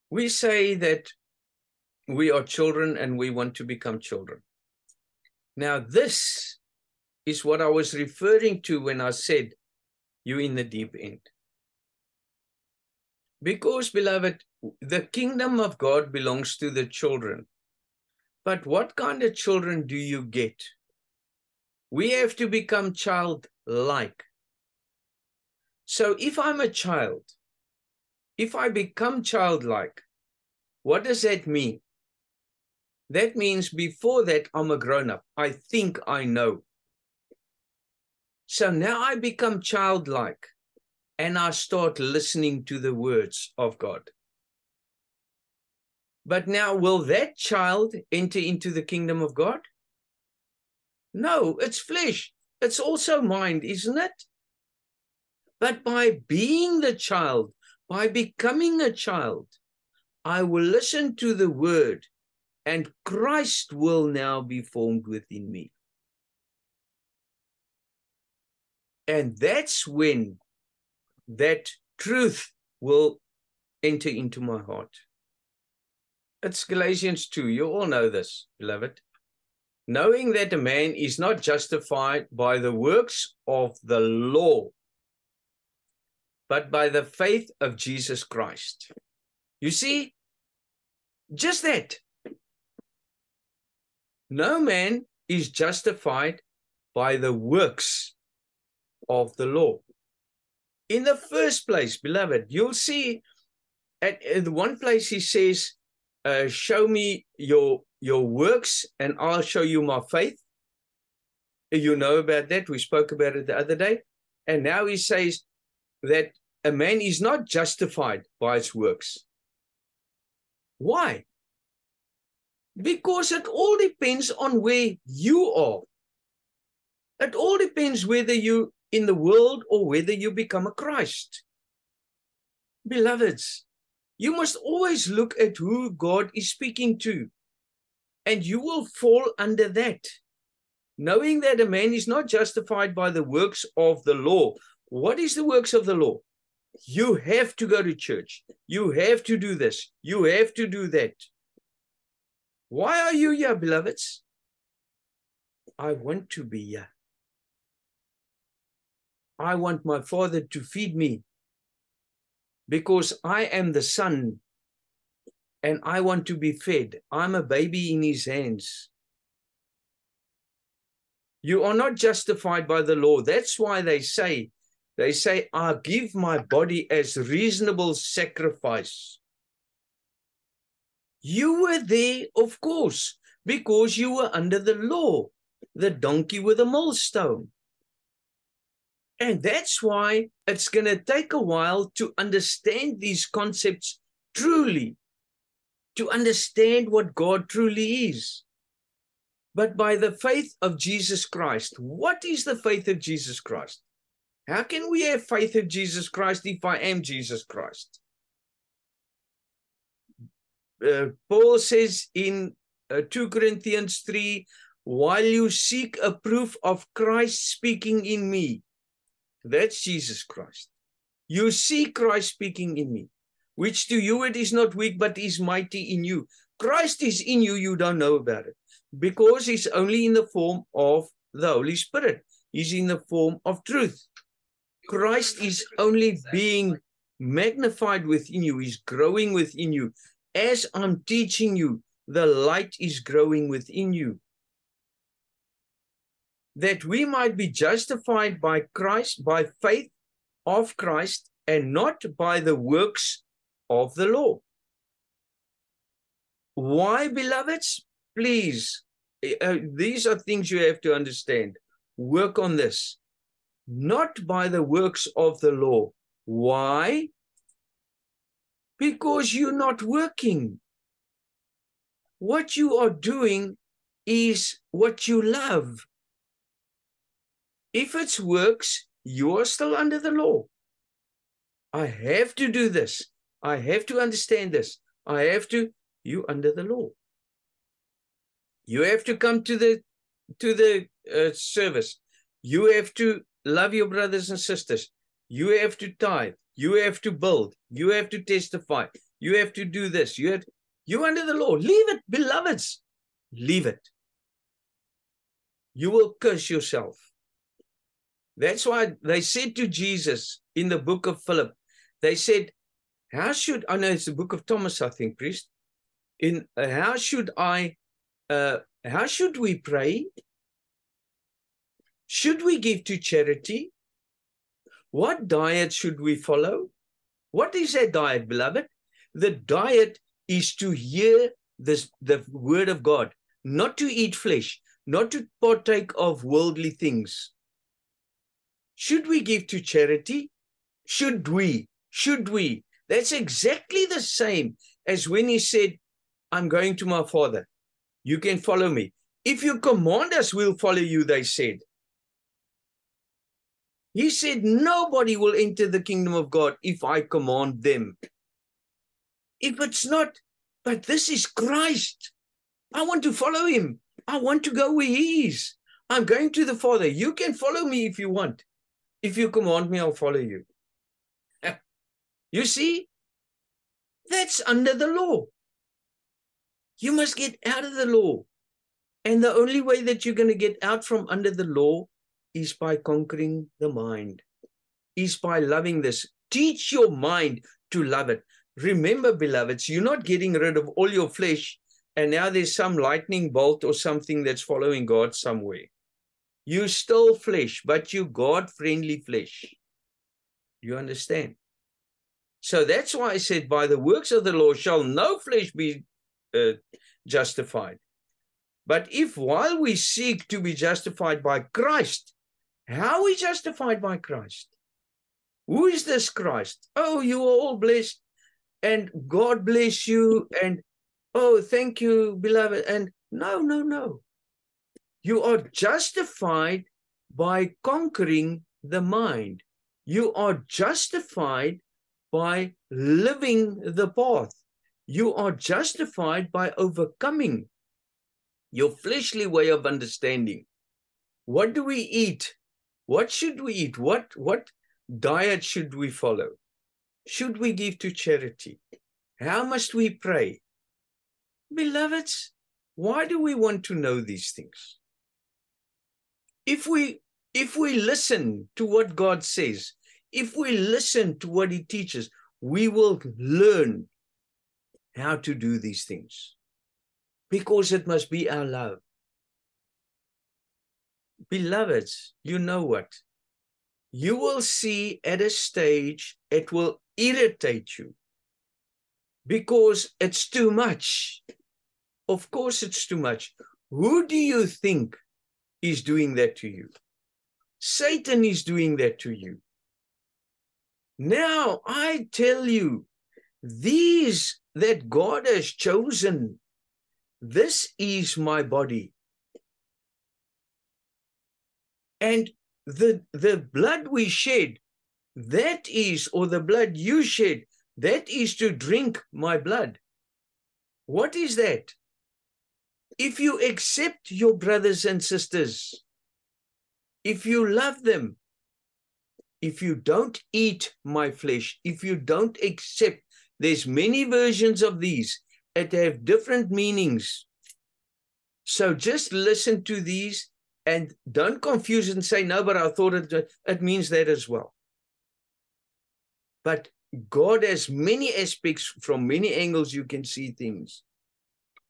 We say that we are children and we want to become children. Now, this is what I was referring to when I said you're in the deep end. Because, beloved, the kingdom of God belongs to the children. But what kind of children do you get? We have to become childlike. So if I'm a child, if I become childlike, what does that mean? That means before that, I'm a grown-up. I think I know. So now I become childlike and I start listening to the words of God. But now, will that child enter into the kingdom of God? No, it's flesh. It's also mind, isn't it? But by being the child, by becoming a child, I will listen to the word, and Christ will now be formed within me. And that's when that truth will enter into my heart. It's Galatians 2. You all know this, beloved. Knowing that a man is not justified by the works of the law, but by the faith of Jesus Christ. You see, just that. No man is justified by the works of the law. In the first place, beloved, you'll see at one place he says, show me your works and I'll show you my faith. You know about that. We spoke about it the other day. And now he says that a man is not justified by his works. Why? Because it all depends on where you are. It all depends whether you're in the world or whether you become a Christ. Beloveds, you must always look at who God is speaking to, and you will fall under that. Knowing that a man is not justified by the works of the law. What is the works of the law? You have to go to church. You have to do this. You have to do that. Why are you here, beloveds? I want to be here. I want my Father to feed me because I am the son and I want to be fed. I'm a baby in his hands. You are not justified by the law. That's why they say, I give my body as reasonable sacrifice. You were there, of course, because you were under the law, the donkey with a millstone. And that's why it's going to take a while to understand these concepts truly, to understand what God truly is. But by the faith of Jesus Christ. What is the faith of Jesus Christ? How can we have faith of Jesus Christ if I am Jesus Christ? Paul says in 2 Corinthians 3, while you seek a proof of Christ speaking in me, that's Jesus Christ. You see Christ speaking in me, which to you it is not weak, but is mighty in you. Christ is in you, you don't know about it, because he's only in the form of the Holy Spirit. He's in the form of truth. Christ is only being magnified within you. He's growing within you. As I'm teaching you, the light is growing within you. That we might be justified by Christ, by faith of Christ, and not by the works of the law. Why, beloveds? Please, these are things you have to understand. Work on this. Not by the works of the law. Why? Because you're not working. What you are doing is what you love. If it's works, you are still under the law. I have to do this. I have to understand this. I have to, you under the law. You have to come to the service. You have to love your brothers and sisters. You have to tithe. You have to build. You have to testify. You have to do this. You're under the law. Leave it, beloveds. Leave it. You will curse yourself. That's why they said to Jesus in the book of Philip, they said, I know it's the book of Thomas, I think, priest. How should we pray? Should we give to charity? What diet should we follow? What is that diet, beloved? The diet is to hear the word of God, not to eat flesh, not to partake of worldly things. Should we give to charity? Should we? Should we? That's exactly the same as when he said, I'm going to my Father. You can follow me. If you command us, we'll follow you, they said. He said, nobody will enter the kingdom of God if I command them. If it's not, but this is Christ. I want to follow him. I want to go where he is. I'm going to the Father. You can follow me if you want. If you command me, I'll follow you. You see, that's under the law. You must get out of the law. And the only way that you're going to get out from under the law is by conquering the mind, is by loving this. Teach your mind to love it. Remember, beloveds, you're not getting rid of all your flesh, and now there's some lightning bolt or something that's following God somewhere. You still flesh, but you God-friendly flesh. You understand? So that's why I said, by the works of the law shall no flesh be justified. But if while we seek to be justified by Christ, how are we justified by Christ? Who is this Christ? Oh, you are all blessed, and God bless you, and oh, thank you, beloved. And no. You are justified by conquering the mind. You are justified by living the path. You are justified by overcoming your fleshly way of understanding. What do we eat? What should we eat? What diet should we follow? Should we give to charity? How must we pray? Beloveds, why do we want to know these things? If we listen to what God says, if we listen to what he teaches, we will learn how to do these things, because it must be our love. Beloveds, you know what? You will see at a stage it will irritate you because it's too much. Of course it's too much. Who do you think is doing that to you? Satan is doing that to you. Now I tell you, these that God has chosen, this is my body. And the blood we shed, that is, or the blood you shed, that is to drink my blood. What is that? If you accept your brothers and sisters, if you love them, if you don't eat my flesh, if you don't accept, there's many versions of these that have different meanings. So just listen to these and don't confuse and say, no, but I thought it means that as well. But God has many aspects, from many angles you can see things.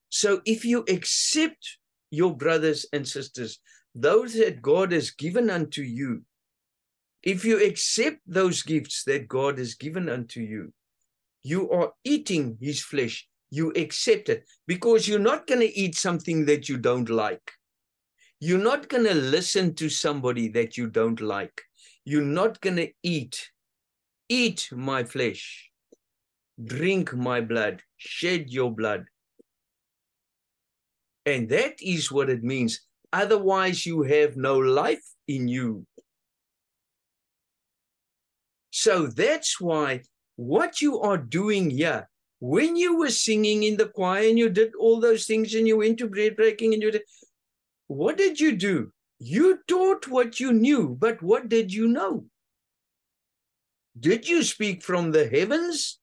So if you accept your brothers and sisters, those that God has given unto you, if you accept those gifts that God has given unto you, you are eating his flesh. You accept it, because you're not going to eat something that you don't like. You're not going to listen to somebody that you don't like. You're not going to eat my flesh, drink my blood, shed your blood. And that is what it means. Otherwise, you have no life in you. So that's why what you are doing here, when you were singing in the choir and you did all those things and you went to bread breaking and you did, what did you do? You taught what you knew, but what did you know? Did you speak from the heavens?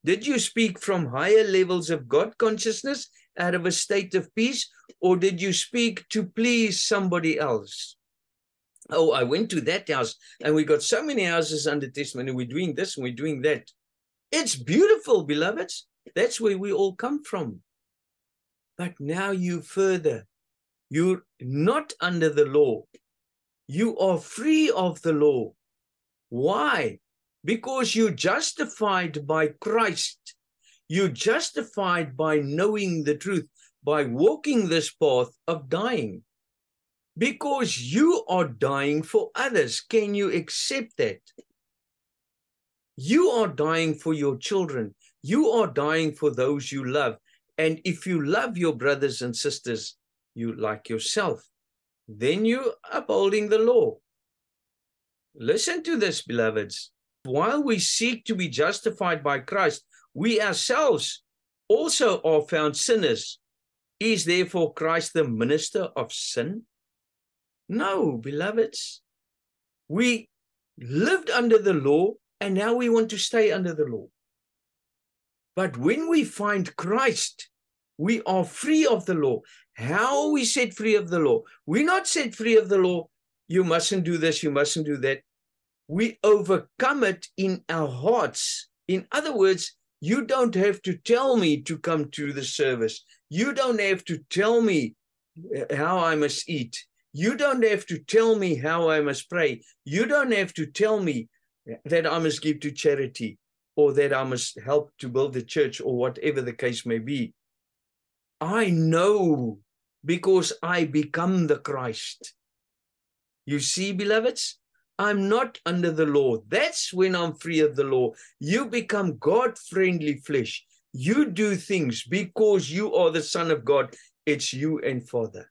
Did you speak from higher levels of God consciousness out of a state of peace, or did you speak to please somebody else? Oh, I went to that house and we got so many houses under testimony. We're doing this and we're doing that. It's beautiful, beloveds. That's where we all come from. But now you further. You're not under the law. You are free of the law. Why? Because you're justified by Christ. You're justified by knowing the truth, by walking this path of dying. Because you are dying for others. Can you accept that? You are dying for your children. You are dying for those you love. And if you love your brothers and sisters, you like yourself, then you're upholding the law. Listen to this, beloveds. While we seek to be justified by Christ, we ourselves also are found sinners. Is therefore Christ the minister of sin? No, beloveds. We lived under the law, and now we want to stay under the law. But when we find Christ, we are free of the law. How are we set free of the law? We're not set free of the law. You mustn't do this, you mustn't do that. We overcome it in our hearts. In other words, you don't have to tell me to come to the service. You don't have to tell me how I must eat. You don't have to tell me how I must pray. You don't have to tell me that I must give to charity or that I must help to build the church or whatever the case may be. I know because I become the Christ. You see, beloveds, I'm not under the law. That's when I'm free of the law. You become God-friendly flesh. You do things because you are the Son of God. It's you and Father.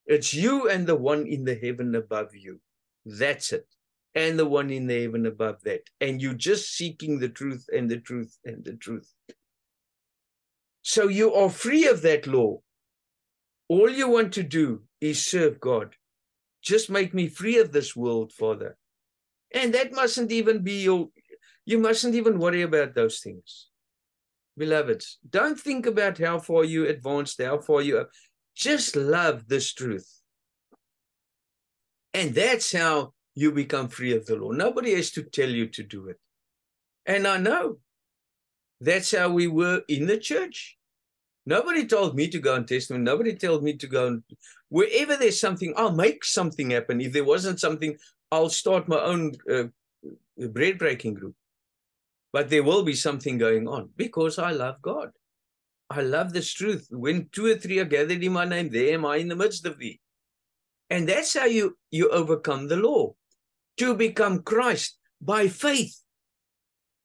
It's you and the one in the heaven above you. That's it. And the one in the heaven above that. And you're just seeking the truth and the truth and the truth. So you are free of that law. All you want to do is serve God. Just make me free of this world, Father. And that mustn't even be you mustn't even worry about those things. Beloveds, don't think about how far you advanced, how far you are. Just love this truth. And that's how you become free of the law. Nobody has to tell you to do it. And I know that's how we were in the church. Nobody told me to go on testimony. Nobody told me to go on. Wherever there's something, I'll make something happen. If there wasn't something, I'll start my own bread breaking group. But there will be something going on because I love God. I love this truth. When 2 or 3 are gathered in my name, there am I in the midst of thee. And that's how you overcome the law. To become Christ by faith.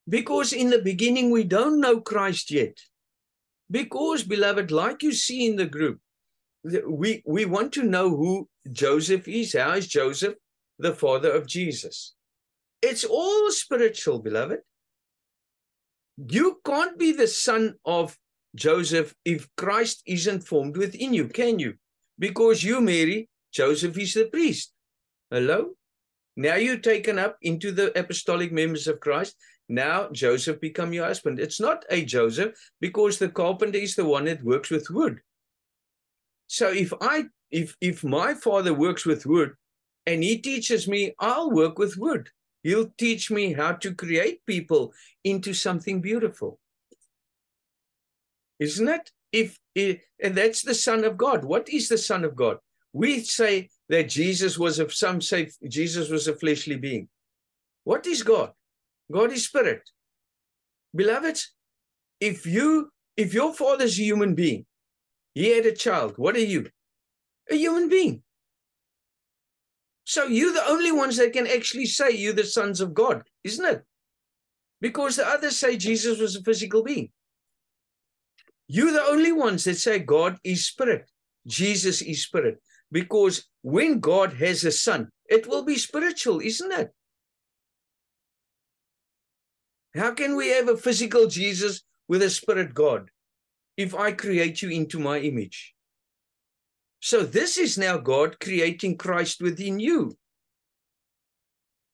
Because in the beginning, we don't know Christ yet. Because, beloved, like you see in the group, we want to know who Joseph is. How is Joseph the father of Jesus? It's all spiritual, beloved. You can't be the son of Joseph if Christ isn't formed within you, can you? Because you, Mary, Joseph is the priest. Hello? Now you're taken up into the apostolic members of Christ. Now Joseph become your husband. It's not a Joseph because the carpenter is the one that works with wood. So if my father works with wood and he teaches me, I'll work with wood. He'll teach me how to create people into something beautiful. Isn't it? And that's the Son of God. What is the Son of God? We say that Jesus was some say Jesus was a fleshly being. What is God? God is spirit. Beloveds, if your father's a human being, he had a child, what are you? A human being. So you're the only ones that can actually say you're the sons of God, isn't it? Because the others say Jesus was a physical being. You're the only ones that say God is spirit. Jesus is spirit. Because when God has a son, it will be spiritual, isn't it? How can we have a physical Jesus with a spirit God if I create you into my image? So this is now God creating Christ within you,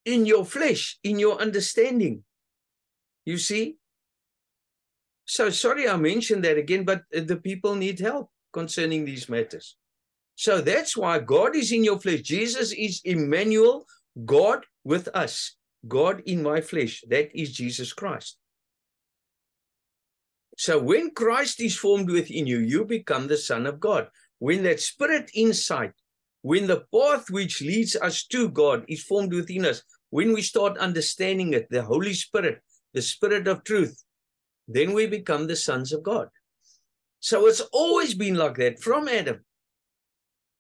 in your flesh, in your understanding. You see? So sorry I mentioned that again, but the people need help concerning these matters. So that's why God is in your flesh. Jesus is Emmanuel, God with us. God in my flesh. That is Jesus Christ. So when Christ is formed within you, you become the Son of God. When that Spirit insight, when the path which leads us to God is formed within us, when we start understanding it, the Holy Spirit, the Spirit of truth, then we become the sons of God. So it's always been like that from Adam.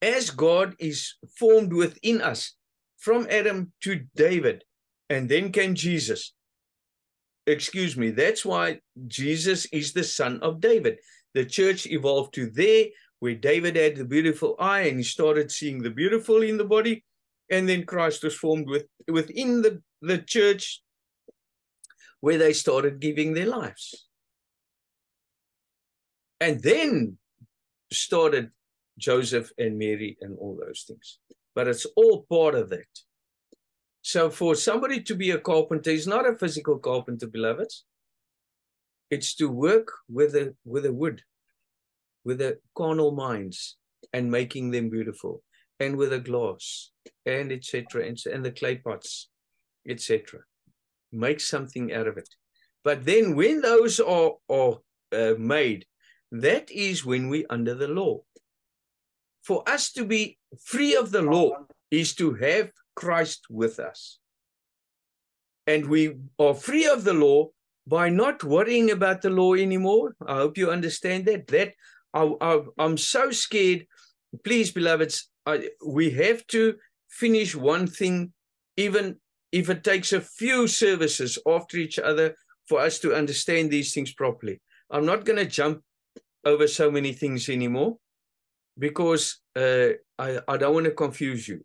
As God is formed within us, from Adam to David, and then came Jesus. Excuse me, that's why Jesus is the son of David. The church evolved to there, where David had the beautiful eye, and he started seeing the beautiful in the body, and then Christ was formed within the church, where they started giving their lives. And then started Joseph and Mary and all those things. But it's all part of that. So for somebody to be a carpenter is not a physical carpenter, beloveds. It's to work with the wood, with the carnal minds, and making them beautiful, and with the glass, and etc., and the clay pots, etc. Make something out of it. But then when those are made, that is when we're under the law. For us to be free of the law is to have Christ with us. And we are free of the law by not worrying about the law anymore. I hope you understand that. I'm so scared. Please, beloveds, we have to finish one thing, even if it takes a few services after each other for us to understand these things properly. I'm not going to jump over so many things anymore, because I don't want to confuse you.